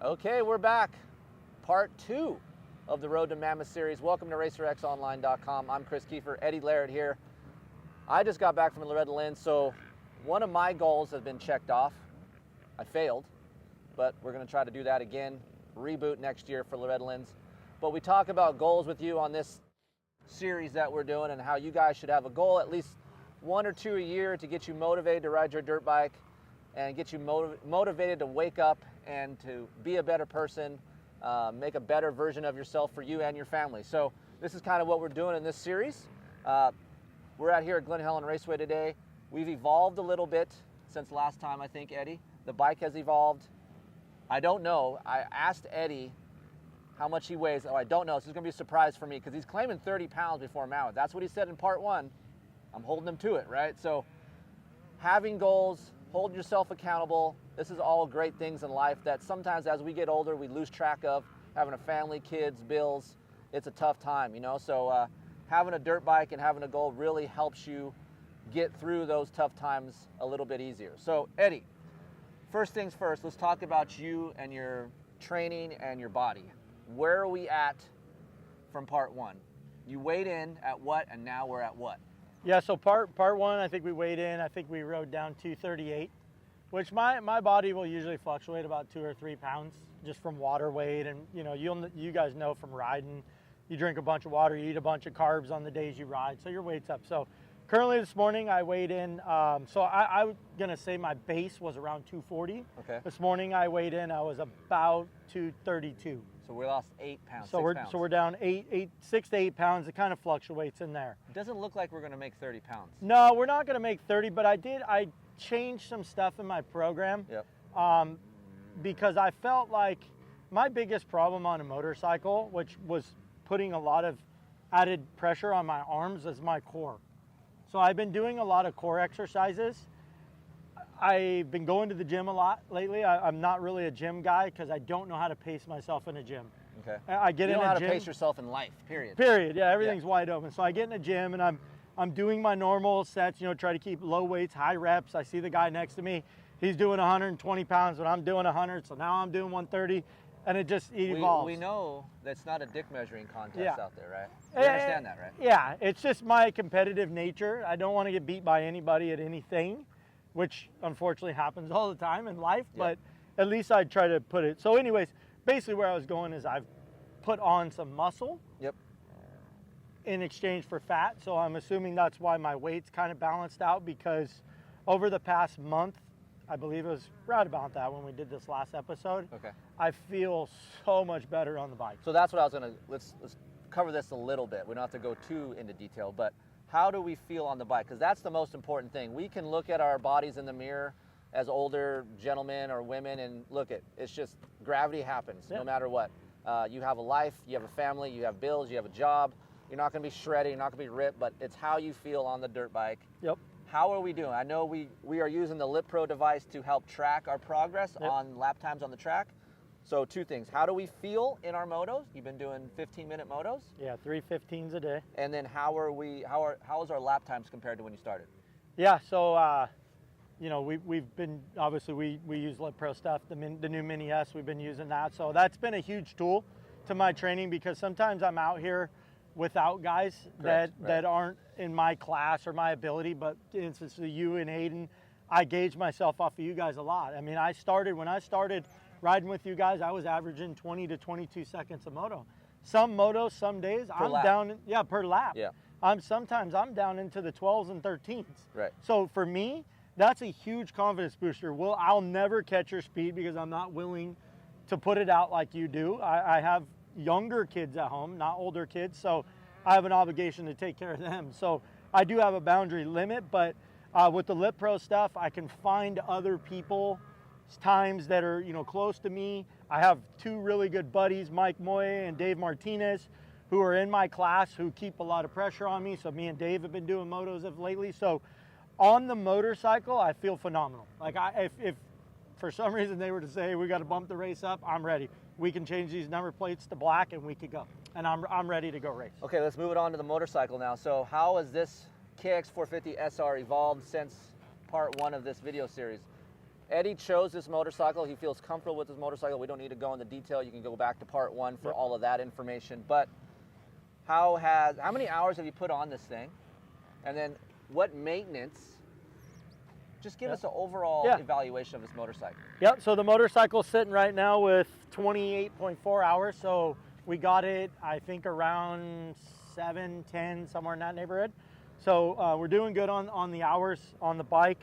Okay, we're back. Part 2 of the Road to Mammoth Series. Welcome to RacerXOnline.com. I'm Chris Kiefer, Eddie Laret here. I just got back from Loretta Lynn, so one of my goals has been checked off. I failed, but we're going to try to do that again. Reboot next year for Loretta Lynn's. But we talk about goals with you on this series that we're doing and how you guys should have a goal, at least 1 or 2 a year, to get you motivated to ride your dirt bike and get you motivated to wake up and to be a better person, make a better version of yourself for you and your family. So this is kind of what we're doing in this series. We're out here at Glen Helen Raceway today. We've evolved a little bit since last time, I think, Eddie. The bike has evolved. I don't know. I asked Eddie how much he weighs. Oh, I don't know. This is going to be a surprise for me because he's claiming 30 pounds before Mammoth. That's what he said in part 1. I'm holding him to it, right? So having goals, holding yourself accountable, this is all great things in life that sometimes as we get older, we lose track of. Having a family, kids, bills, it's a tough time, you know? So having a dirt bike and having a goal really helps you get through those tough times a little bit easier. So Eddie, first things first, let's talk about you and your training and your body. Where are we at from part 1? You weighed in at what, and now we're at what? Yeah, so part 1, I think we weighed in. I think we rode down 238, which my body will usually fluctuate about 2 or 3 pounds just from water weight. And you know, you guys know from riding, you drink a bunch of water, you eat a bunch of carbs on the days you ride, so your weight's up. So currently this morning I weighed in, so I'm gonna say my base was around 240. Okay. This morning I weighed in, I was about 232. So we lost 8 pounds. So we're down 6 to 8 pounds. It kind of fluctuates in there. It doesn't look like we're going to make 30 pounds. No, we're not going to make 30, but I changed some stuff in my program. Yep. Because I felt like my biggest problem on a motorcycle, which was putting a lot of added pressure on my arms, is my core. So I've been doing a lot of core exercises. I've been going to the gym a lot lately. I'm not really a gym guy because I don't know how to pace myself in a gym. Okay. I get you in know a how gym. to pace yourself in life, period. Period, yeah, everything's wide open. So I get in a gym and I'm doing my normal sets, you know, try to keep low weights, high reps. I see the guy next to me, he's doing 120 pounds, but I'm doing 100, so now I'm doing 130, and it evolves. We know that's not a dick measuring contest out there, right? You understand that, right? Yeah, it's just my competitive nature. I don't want to get beat by anybody at anything, which unfortunately happens all the time in life, but at least I try to put it. So anyways, basically where I was going is I've put on some muscle in exchange for fat. So I'm assuming that's why my weight's kind of balanced out, because over the past month, I believe it was right about that when we did this last episode, I feel so much better on the bike. So that's what I was gonna, let's cover this a little bit. We don't have to go too into detail, but how do we feel on the bike? Because that's the most important thing. We can look at our bodies in the mirror as older gentlemen or women and look at, it's just gravity happens no matter what. You have a life, you have a family, you have bills, you have a job. You're not going to be shredded, you're not going to be ripped, but it's how you feel on the dirt bike. Yep. How are we doing? I know we are using the Lip Pro device to help track our progress on lap times on the track. So 2 things. How do we feel in our motos? You've been doing 15-minute motos? Yeah, 3 15s a day. And then how is our lap times compared to when you started? Yeah, so you know, we've been, obviously we use Lip Pro stuff, the new Mini S, we've been using that. So that's been a huge tool to my training, because sometimes I'm out here without guys that aren't in my class or my ability, but for instance, you and Hayden, I gauge myself off of you guys a lot. I mean, when I started riding with you guys, I was averaging 20 to 22 seconds a moto. Some motos, some days, I'm down, per lap. Yeah. Sometimes I'm down into the 12s and 13s. Right. So for me, that's a huge confidence booster. I'll never catch your speed because I'm not willing to put it out like you do. I have younger kids at home, not older kids, so I have an obligation to take care of them. So I do have a boundary limit, but with the Lip Pro stuff, I can find other people times that are, you know, close to me. I have 2 really good buddies, Mike Moye and Dave Martinez, who are in my class, who keep a lot of pressure on me. So me and Dave have been doing motos of lately. So on the motorcycle, I feel phenomenal. Like if for some reason they were to say, we got to bump the race up, I'm ready. We can change these number plates to black and we could go. And I'm ready to go race. Okay, let's move it on to the motorcycle now. So how has this KX450SR evolved since part 1 of this video series? Eddie chose this motorcycle. He feels comfortable with this motorcycle. We don't need to go into detail. You can go back to part 1 for all of that information. But how many hours have you put on this thing? And then what maintenance? Just give us an overall evaluation of this motorcycle. Yep, so the motorcycle's sitting right now with 28.4 hours. So we got it, I think, around 7, 10, somewhere in that neighborhood. So we're doing good on the hours on the bike.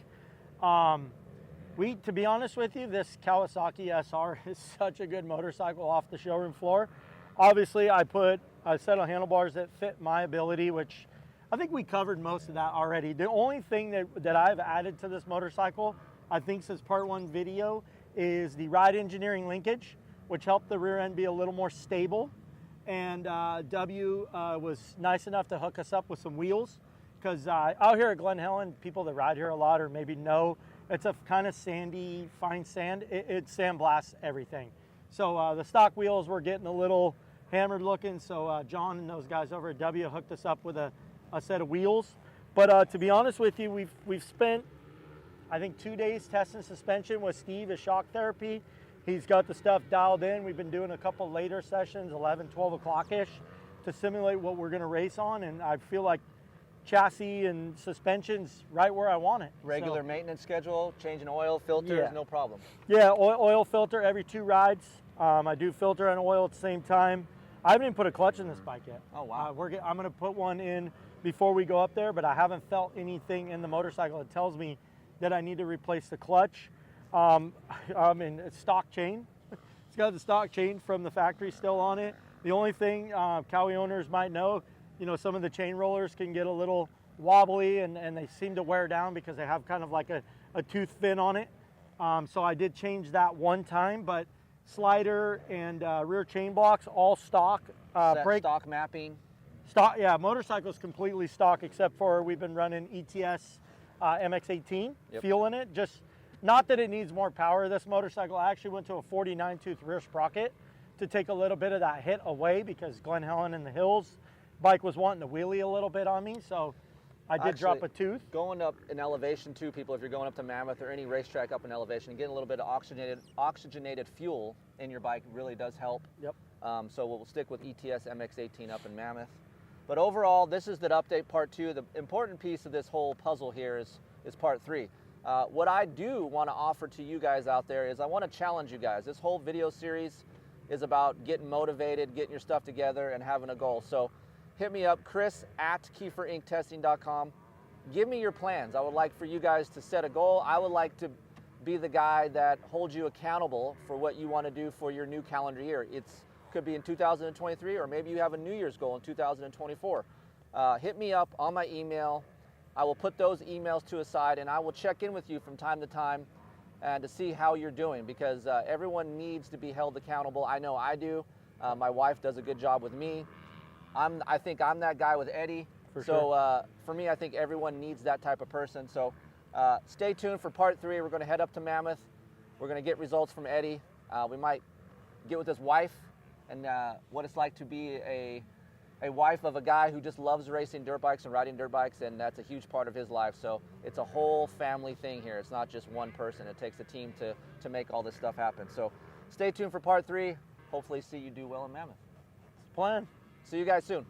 To be honest with you, this Kawasaki SR is such a good motorcycle off the showroom floor. Obviously, I put a set of handlebars that fit my ability, which I think we covered most of that already. The only thing that I've added to this motorcycle, I think since part 1 video, is the ride engineering linkage, which helped the rear end be a little more stable. And W was nice enough to hook us up with some wheels, because out here at Glen Helen, people that ride here a lot or maybe know, it's a kind of sandy, fine sand. It sandblasts everything. So the stock wheels were getting a little hammered looking, so John and those guys over at W hooked us up with a set of wheels. But to be honest with you, we've spent, I think, 2 days testing suspension with Steve at Shock Therapy. He's got the stuff dialed in. We've been doing a couple later sessions, 11, 12 o'clock-ish, to simulate what we're going to race on, and I feel like chassis and suspension's right where I want it. Regular maintenance schedule, changing oil, filters, no problem. Yeah, oil filter every 2 rides. I do filter and oil at the same time. I haven't even put a clutch in this bike yet. Oh, wow. I'm going to put one in before we go up there, but I haven't felt anything in the motorcycle that tells me that I need to replace the clutch. It's stock chain. It's got the stock chain from the factory still on it. The only thing Cowie owners might know, some of the chain rollers can get a little wobbly and they seem to wear down because they have kind of like a tooth fin on it. So I did change that one time, but slider and rear chain blocks, all stock. Stock mapping. Stock, yeah, motorcycle's completely stock except for we've been running ETS MX-18 fuel in it. Just not that it needs more power. This motorcycle, I actually went to a 49 tooth rear sprocket to take a little bit of that hit away because Glen Helen in the hills, bike was wanting to wheelie a little bit on me, so I did drop a tooth. Going up in elevation too, people, if you're going up to Mammoth or any racetrack up in elevation, getting a little bit of oxygenated fuel in your bike really does help. Yep. So we'll stick with ETS MX-18 up in Mammoth. But overall, this is the update part 2. The important piece of this whole puzzle here is part 3. What I do want to offer to you guys out there is I want to challenge you guys. This whole video series is about getting motivated, getting your stuff together, and having a goal. So hit me up, chris@KieferIncTesting.com. Give me your plans. I would like for you guys to set a goal. I would like to be the guy that holds you accountable for what you want to do for your new calendar year. It could be in 2023, or maybe you have a New Year's goal in 2024. Hit me up on my email. I will put those emails to a side, and I will check in with you from time to time and to see how you're doing, because everyone needs to be held accountable. I know I do. My wife does a good job with me. I think I'm that guy with Eddie. For me, I think everyone needs that type of person. So stay tuned for part 3. We're going to head up to Mammoth. We're going to get results from Eddie. We might get with his wife and what it's like to be a wife of a guy who just loves racing dirt bikes and riding dirt bikes, and that's a huge part of his life. So it's a whole family thing here. It's not just one person. It takes a team to make all this stuff happen. So stay tuned for part 3. Hopefully see you do well in Mammoth. It's the plan. See you guys soon.